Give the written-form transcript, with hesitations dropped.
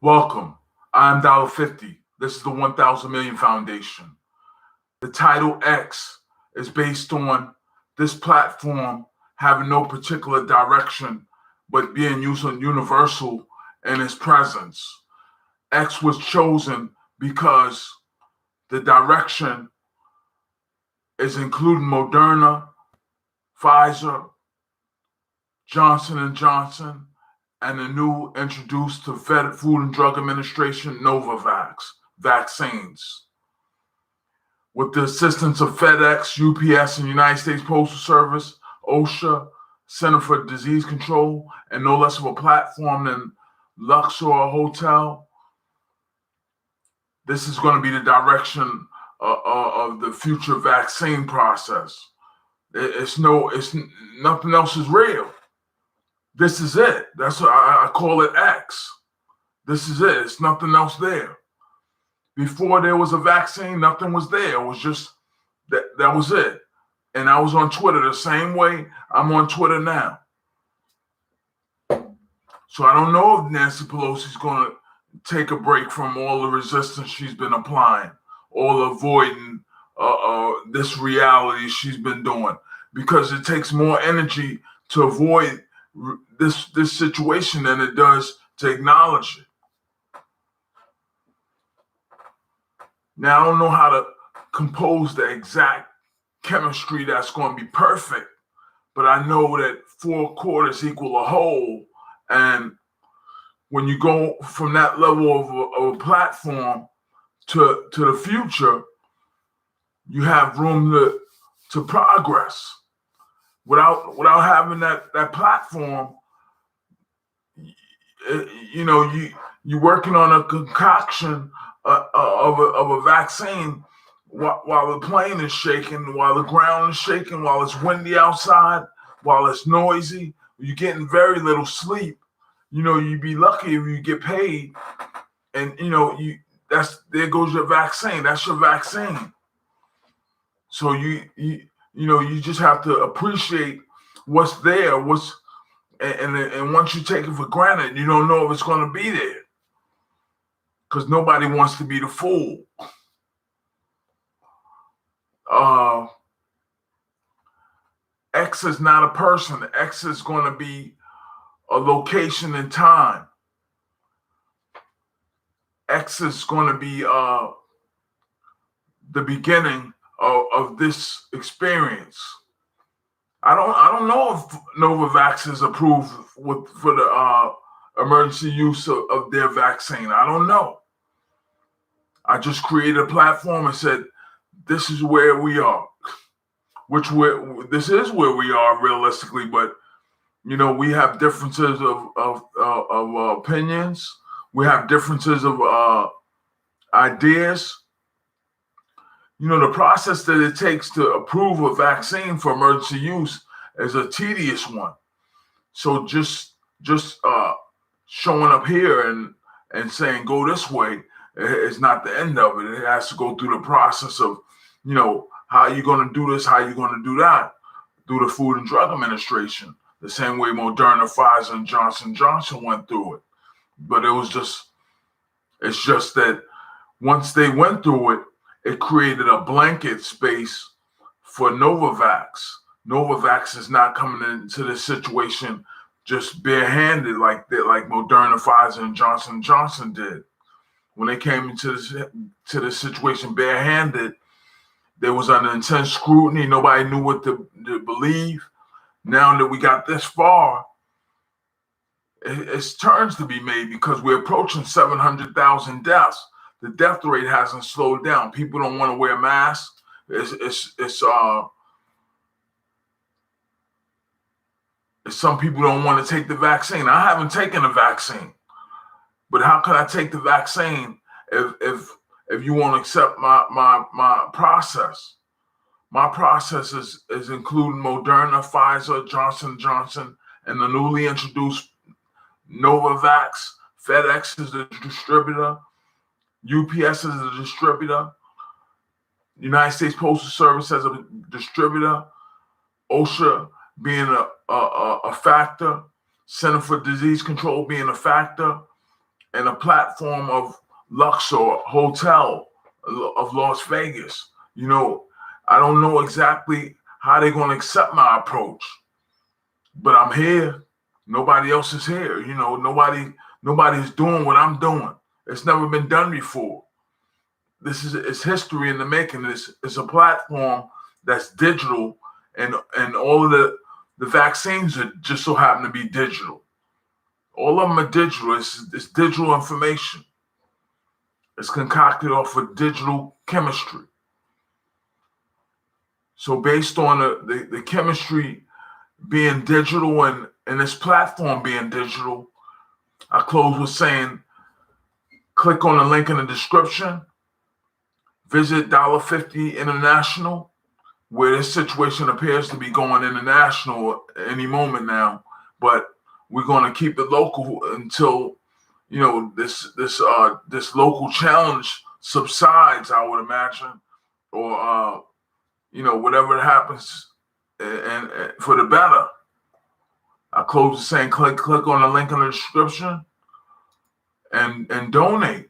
Welcome. I'm Dolla50. This is the 1000 Million Foundation. The title X is based on this platform having no particular direction but being used universal in its presence. X was chosen because the direction is including Moderna, Pfizer, Johnson and Johnson, and the new introduced to Food and Drug Administration Novavax vaccines. With the assistance of FedEx, UPS, and United States Postal Service, OSHA, Center for Disease Control, and no less of a platform than Luxor Hotel, this is going to be the direction of the future vaccine process. It's nothing else is real. This is it. That's what I call it X. This is it. It's nothing else there. Before there was a vaccine, nothing was there. It was just that was it. And I was on Twitter the same way I'm on Twitter now. So I don't know if Nancy Pelosi's going to take a break from all the resistance she's been applying, all avoiding this reality she's been doing, because it takes more energy to avoid this situation than it does to acknowledge it. Now, I don't know how to compose the exact chemistry that's going to be perfect, but I know that 4 quarters equal a whole. And when you go from that level of a platform to the future, you have room to progress. Without having that platform, you're working on a concoction of a vaccine while the plane is shaking, while the ground is shaking, while it's windy outside, while it's noisy. You're getting very little sleep. You'd be lucky if you get paid, and there goes your vaccine. That's your vaccine. So you just have to appreciate what's there, and once you take it for granted, you don't know if it's going to be there, because nobody wants to be the fool. X is not a person. X is going to be a location and time. X is going to be the beginning of this experience. I don't know if Novavax is approved for the emergency use of their vaccine. I don't know. I just created a platform and said, this is where we are, this is where we are realistically, but we have differences of opinions. We have differences of ideas. The process that it takes to approve a vaccine for emergency use is a tedious one. So just showing up here and saying go this way is not the end of it. It has to go through the process of, how you're going to do this, how you're going to do that, through the Food and Drug Administration, the same way Moderna, Pfizer, and Johnson & Johnson went through it. But it's just that once they went through it, it created a blanket space for Novavax. Novavax is not coming into this situation just barehanded like Moderna, Pfizer, and Johnson & Johnson did. When they came into this situation barehanded, there was under intense scrutiny. Nobody knew what to believe. Now that we got this far, it's turns to be made, because we're approaching 700,000 deaths. The death rate hasn't slowed down. People don't want to wear masks. Some people don't want to take the vaccine. I haven't taken the vaccine, but how can I take the vaccine if you won't accept my process? My process is including Moderna, Pfizer, Johnson & Johnson, and the newly introduced Novavax. FedEx is the distributor. UPS is a distributor. United States Postal Service as a distributor. OSHA being a factor. Center for Disease Control being a factor. and a platform of Luxor Hotel of Las Vegas. You know, I don't know exactly how they're going to accept my approach, but I'm here. Nobody else is here. You know, nobody's doing what I'm doing. It's never been done before. It's history in the making. It's a platform that's digital, and all of the vaccines are just so happen to be digital. All of them are digital. It's digital information. It's concocted off of digital chemistry. So based on the chemistry being digital and this platform being digital, I close with saying, click on the link in the description, visit Dolla50 International, where this situation appears to be going international any moment now, but we're going to keep it local until, you know, this local challenge subsides, I would imagine, or you know, whatever happens, and for the better. I close with saying, click on the link in the description and donate.